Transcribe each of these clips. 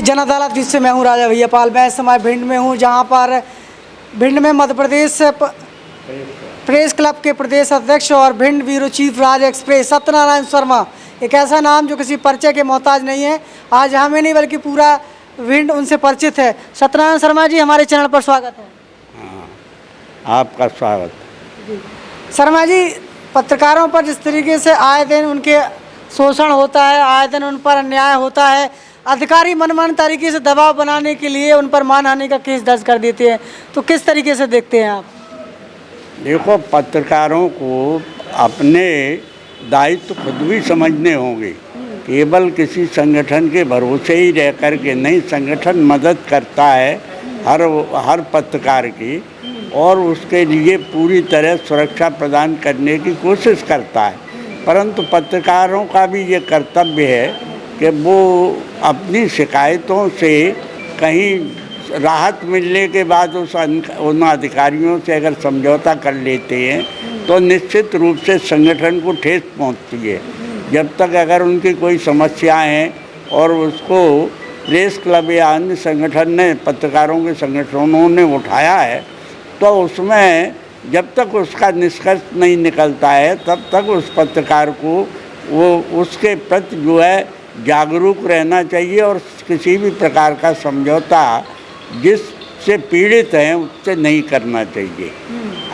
जन अदालत जिससे मैं हूँ राजा भैया पाल। मैं इस समय भिंड में हूँ, जहाँ पर भिंड में मध्य प्रदेश प्रेस क्लब के प्रदेश अध्यक्ष और भिंड ब्यूरो चीफ राज एक्सप्रेस सत्यनारायण शर्मा, एक ऐसा नाम जो किसी परिचय के मोहताज नहीं है। आज हमें नहीं बल्कि पूरा भिंड उनसे परिचित है। सत्यनारायण शर्मा जी, हमारे चैनल पर स्वागत है। हाँ, आपका स्वागत। शर्मा जी, पत्रकारों पर जिस तरीके से आए दिन उनके शोषण होता है, आए दिन उन पर अन्याय होता है, अधिकारी मनमानी तरीके से दबाव बनाने के लिए उन पर मानहानि का केस दर्ज कर देते हैं, तो किस तरीके से देखते हैं आप? देखो, पत्रकारों को अपने दायित्व खुद भी समझने होंगे। केवल किसी संगठन के भरोसे ही रह कर के नहीं, संगठन मदद करता है हर पत्रकार की, और उसके लिए पूरी तरह सुरक्षा प्रदान करने की कोशिश करता है। परंतु पत्रकारों का भी ये कर्तव्य है कि वो अपनी शिकायतों से कहीं राहत मिलने के बाद उन अधिकारियों से अगर समझौता कर लेते हैं तो निश्चित रूप से संगठन को ठेस पहुंचती है। जब तक अगर उनकी कोई समस्याएं हैं और उसको प्रेस क्लब या अन्य संगठन ने, पत्रकारों के संगठनों ने उठाया है, तो उसमें जब तक उसका निष्कर्ष नहीं निकलता है तब तक उस पत्रकार को वो उसके प्रति जो है जागरूक रहना चाहिए, और किसी भी प्रकार का समझौता जिससे पीड़ित हैं उससे नहीं करना चाहिए।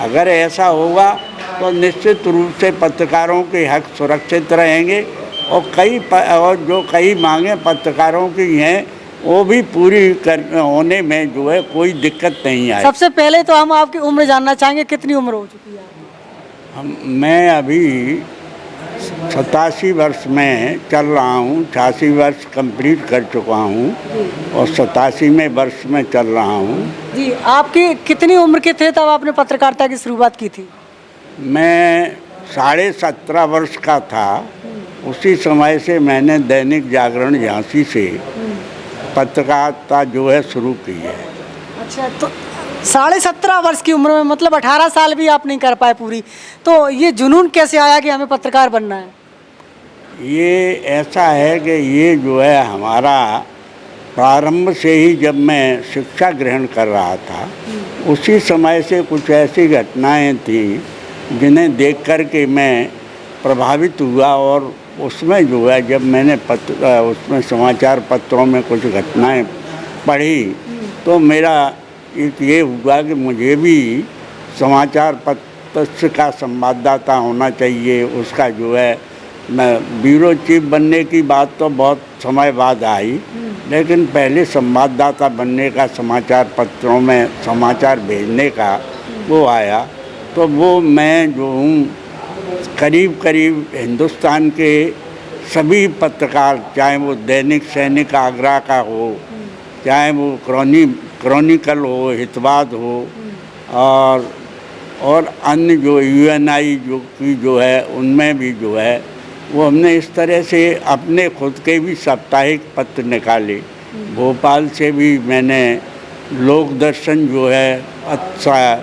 अगर ऐसा होगा तो निश्चित रूप से पत्रकारों के हक सुरक्षित रहेंगे, और जो कई मांगें पत्रकारों की हैं वो भी पूरी होने में जो है कोई दिक्कत नहीं आई। सबसे पहले तो हम आपकी उम्र जानना चाहेंगे, कितनी उम्र हो चुकी है? मैं अभी 87 वर्ष में चल रहा हूँ, 86 वर्ष कंप्लीट कर चुका हूँ और 87वें वर्ष में चल रहा हूँ। जी, आपकी कितनी उम्र के थे तब आपने पत्रकारिता की शुरुआत की थी? मैं 17.5 वर्ष का था। उसी समय से मैंने दैनिक जागरण झांसी से पत्रकारिता जो है शुरू की है। अच्छा, तो 17.5 वर्ष की उम्र में, मतलब 18 साल भी आप नहीं कर पाए पूरी, तो ये जुनून कैसे आया कि हमें पत्रकार बनना है? ये ऐसा है कि ये जो है हमारा प्रारंभ से ही, जब मैं शिक्षा ग्रहण कर रहा था उसी समय से कुछ ऐसी घटनाएं थी जिन्हें देख कर के मैं प्रभावित हुआ, और उसमें जो है जब मैंने उसमें समाचार पत्रों में कुछ घटनाएं पढ़ी तो मेरा एक ये हुआ कि मुझे भी समाचार पत्र का संवाददाता होना चाहिए। उसका जो है, मैं ब्यूरो चीफ बनने की बात तो बहुत समय बाद आई, लेकिन पहले संवाददाता बनने का, समाचार पत्रों में समाचार भेजने का वो आया। तो वो मैं जो हूँ करीब करीब हिंदुस्तान के सभी पत्रकार, चाहे वो दैनिक सैनिक आगरा का हो, चाहे वो क्रॉनिकल हो, हितवाद हो, और अन्य जो यूएनआई जो है उनमें भी जो है वो हमने इस तरह से अपने खुद के भी साप्ताहिक पत्र निकाले। भोपाल से भी मैंने लोक दर्शन जो है, अच्छा,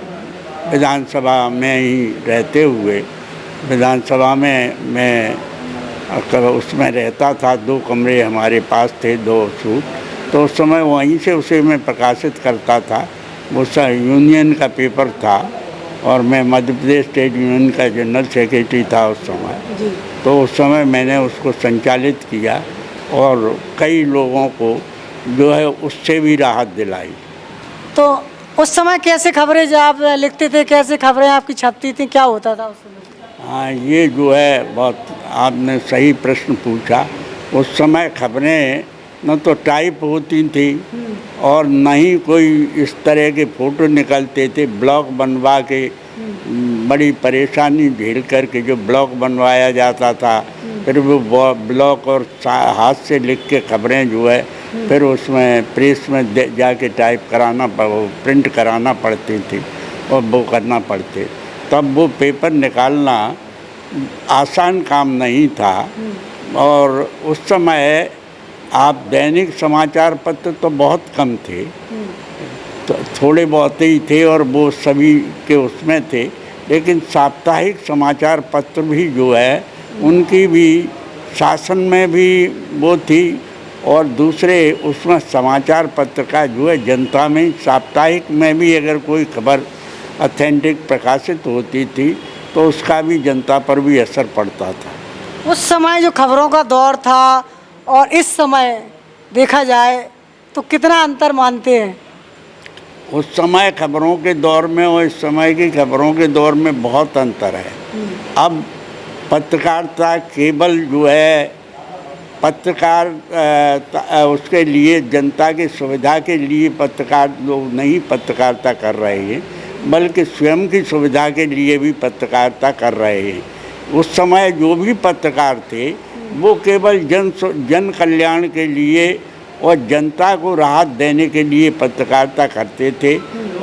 विधानसभा में ही रहते हुए, विधानसभा में मैं उसमें रहता था, 2 कमरे हमारे पास थे, 2 सूट, तो उस समय वहीं से उसे मैं प्रकाशित करता था। वो यूनियन का पेपर था और मैं मध्य प्रदेश स्टेट यूनियन का जनरल सेक्रेटरी था उस समय। तो उस समय मैंने उसको संचालित किया और कई लोगों को जो है उससे भी राहत दिलाई। तो उस समय कैसे खबरें जो आप लिखते थे, कैसे खबरें आपकी छपती थी, क्या होता था उस समय? हाँ, ये जो है बहुत आपने सही प्रश्न पूछा। उस समय खबरें न तो टाइप होती थी और न ही कोई इस तरह के फ़ोटो निकलते थे। ब्लॉक बनवा के बड़ी परेशानी झेल कर के जो ब्लॉक बनवाया जाता था, फिर वो ब्लॉक और हाथ से लिख के खबरें जो है फिर उसमें प्रेस में जाके टाइप कराना, प्रिंट कराना पड़ती थी और वो करना पड़ते। तब वो पेपर निकालना आसान काम नहीं था, और उस समय आप दैनिक समाचार पत्र तो बहुत कम थे, तो थोड़े बहुत ही थे और वो सभी के उसमें थे। लेकिन साप्ताहिक समाचार पत्र भी जो है उनकी भी शासन में भी वो थी और दूसरे उसमें समाचार पत्र का जो है जनता में साप्ताहिक में भी अगर कोई खबर ऑथेंटिक प्रकाशित होती थी तो उसका भी जनता पर भी असर पड़ता था। उस समय जो खबरों का दौर था और इस समय देखा जाए तो कितना अंतर मानते हैं? उस समय खबरों के दौर में और इस समय की खबरों के दौर में बहुत अंतर है। अब पत्रकारिता केवल जो है पत्रकार उसके लिए जनता की सुविधा के लिए पत्रकार लोग नहीं पत्रकारिता कर रहे हैं, बल्कि स्वयं की सुविधा के लिए भी पत्रकारिता कर रहे हैं। उस समय जो भी पत्रकार थे वो केवल जन कल्याण के लिए और जनता को राहत देने के लिए पत्रकारिता करते थे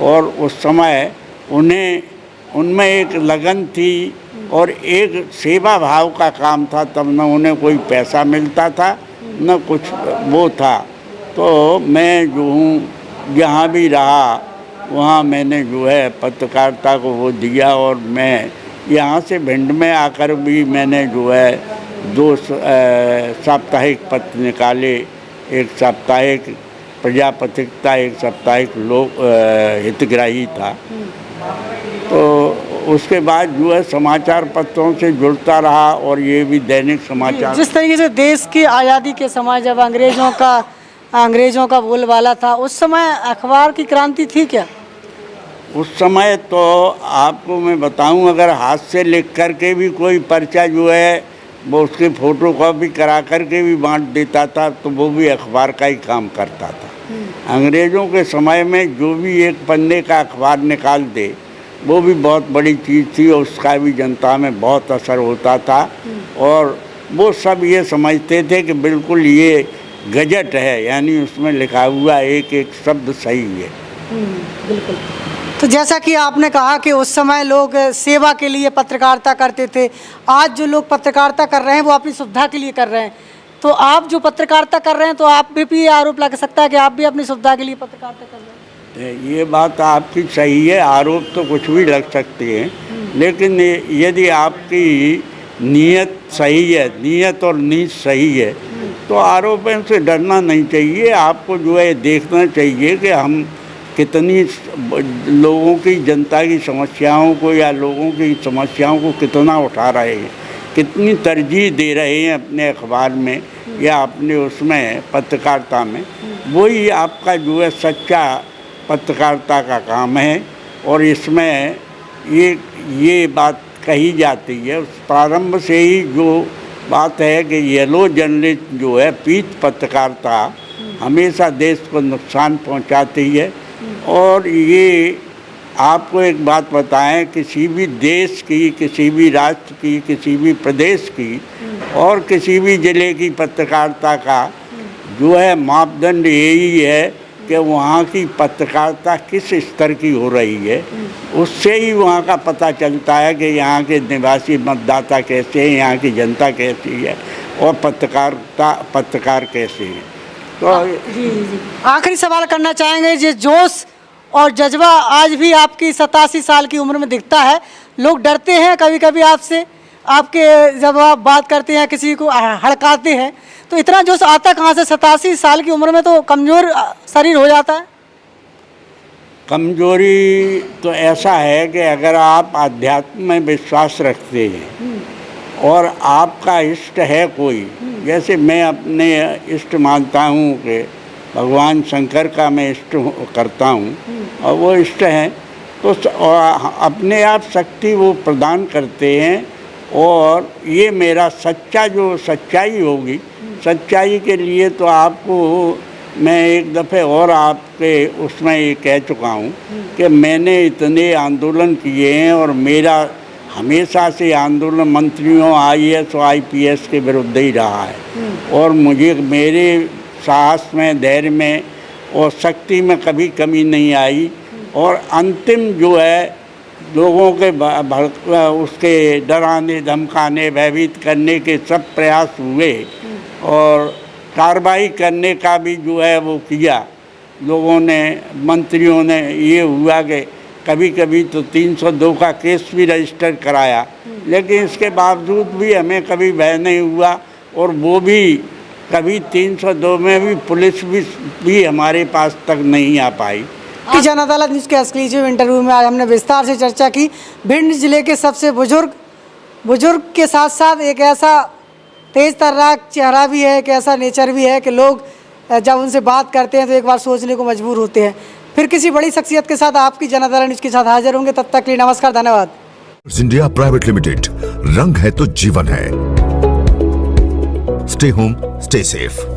और उस समय उनमें एक लगन थी और एक सेवा भाव का काम था। तब न उन्हें कोई पैसा मिलता था न कुछ वो था। तो मैं जो हूँ जहाँ भी रहा वहाँ मैंने जो है पत्रकारिता को वो दिया और मैं यहाँ से भिंड में आकर भी मैंने जो है 2 साप्ताहिक पत्र निकाले। एक साप्ताहिक प्रजापत्रिका, एक साप्ताहिक लोक हितग्राही था। तो उसके बाद जो है समाचार पत्रों से जुड़ता रहा और ये भी दैनिक समाचार। जिस तरीके से देश की आज़ादी के समय जब अंग्रेज़ों का बोलबाला था, उस समय अखबार की क्रांति थी क्या? उस समय तो आपको मैं बताऊं, अगर हाथ से लिख कर के भी कोई पर्चा जो है वो उसकी फ़ोटो कॉपी करा कर के भी बांट देता था तो वो भी अखबार का ही काम करता था। अंग्रेज़ों के समय में जो भी एक पन्ने का अखबार निकाल दे वो भी बहुत बड़ी चीज़ थी और उसका भी जनता में बहुत असर होता था और वो सब ये समझते थे कि बिल्कुल ये गजट है, यानी उसमें लिखा हुआ एक एक शब्द सही है। बिल्कुल। तो जैसा कि आपने कहा कि उस समय लोग सेवा के लिए पत्रकारिता करते थे, आज जो लोग पत्रकारिता कर रहे हैं वो अपनी सुविधा के लिए कर रहे हैं। तो आप जो पत्रकारिता कर रहे हैं तो आप भी आरोप लग सकता है कि आप भी अपनी सुविधा के लिए पत्रकारिता कर रहे हैं। ये बात आपकी सही है, आरोप तो कुछ भी लग सकते हैं, लेकिन यदि आपकी नीयत सही है, नीयत और नीत सही है तो आरोपों से डरना नहीं चाहिए। आपको जो है देखना चाहिए कि हम कितनी लोगों की, जनता की समस्याओं को या लोगों की समस्याओं को कितना उठा रहे हैं, कितनी तरजीह दे रहे हैं अपने अखबार में या अपने उसमें पत्रकारिता में। वही आपका जो है सच्चा पत्रकारिता का काम है। और इसमें ये बात कही जाती है उस प्रारंभ से ही जो बात है कि येलो जर्नलिस्ट जो है, पीत पत्रकारिता हमेशा देश को नुकसान पहुंचाती है। और ये आपको एक बात बताएं, किसी भी देश की, किसी भी राष्ट्र की, किसी भी प्रदेश की और किसी भी ज़िले की पत्रकारिता का जो है मापदंड यही है कि वहाँ की पत्रकारिता किस स्तर की हो रही है। उससे ही वहाँ का पता चलता है कि यहाँ के निवासी मतदाता कैसे हैं, यहाँ की जनता कैसी है और पत्रकार कैसे हैं। तो जी। आखिरी सवाल करना चाहेंगे, ये जोश और जज्बा आज भी आपकी 87 साल की उम्र में दिखता है। लोग डरते हैं कभी कभी आपसे, आपके जब आप बात करते हैं किसी को हड़काते हैं, तो इतना जोश आता कहाँ से? 87 साल की उम्र में तो कमज़ोर शरीर हो जाता है। कमजोरी तो ऐसा है कि अगर आप आध्यात्म में विश्वास रखते हैं और आपका इष्ट है कोई, जैसे मैं अपने इष्ट मानता हूँ कि भगवान शंकर का मैं इष्ट करता हूँ और वो इष्ट हैं, तो अपने आप शक्ति वो प्रदान करते हैं। और ये मेरा सच्चाई होगी, सच्चाई के लिए तो आपको मैं एक दफ़े और आपके उसमें ये कह चुका हूँ कि मैंने इतने आंदोलन किए हैं और मेरा हमेशा से आंदोलन मंत्रियों, IAS और IPS के विरुद्ध ही रहा है। और मुझे मेरे साहस में, धैर्य में और शक्ति में कभी कमी नहीं आई। और अंतिम जो है लोगों के उसके डराने, धमकाने, भयभीत करने के सब प्रयास हुए और कार्रवाई करने का भी जो है वो किया लोगों ने, मंत्रियों ने। ये हुआ कि कभी कभी तो 302 का केस भी रजिस्टर कराया, लेकिन इसके बावजूद भी हमें कभी भय नहीं हुआ और वो भी कभी 302 में भी पुलिस भी हमारे पास तक नहीं आ पाई। की जन अदालत न्यूज़ के एक्सक्लूसिव इंटरव्यू में आज हमने विस्तार से चर्चा की भिंड जिले के सबसे बुजुर्ग के साथ साथ एक ऐसा तेज तर्राक चेहरा भी है, एक ऐसा नेचर भी है कि लोग जब उनसे बात करते हैं तो एक बार सोचने को मजबूर होते हैं। फिर किसी बड़ी शख्सियत के साथ आपकी जन अदालत न्यूज़ के साथ हाजिर होंगे, तब तक के लिए नमस्कार, धन्यवाद। इंडिया प्राइवेट लिमिटेड, रंग है तो जीवन है। Stay home, stay safe.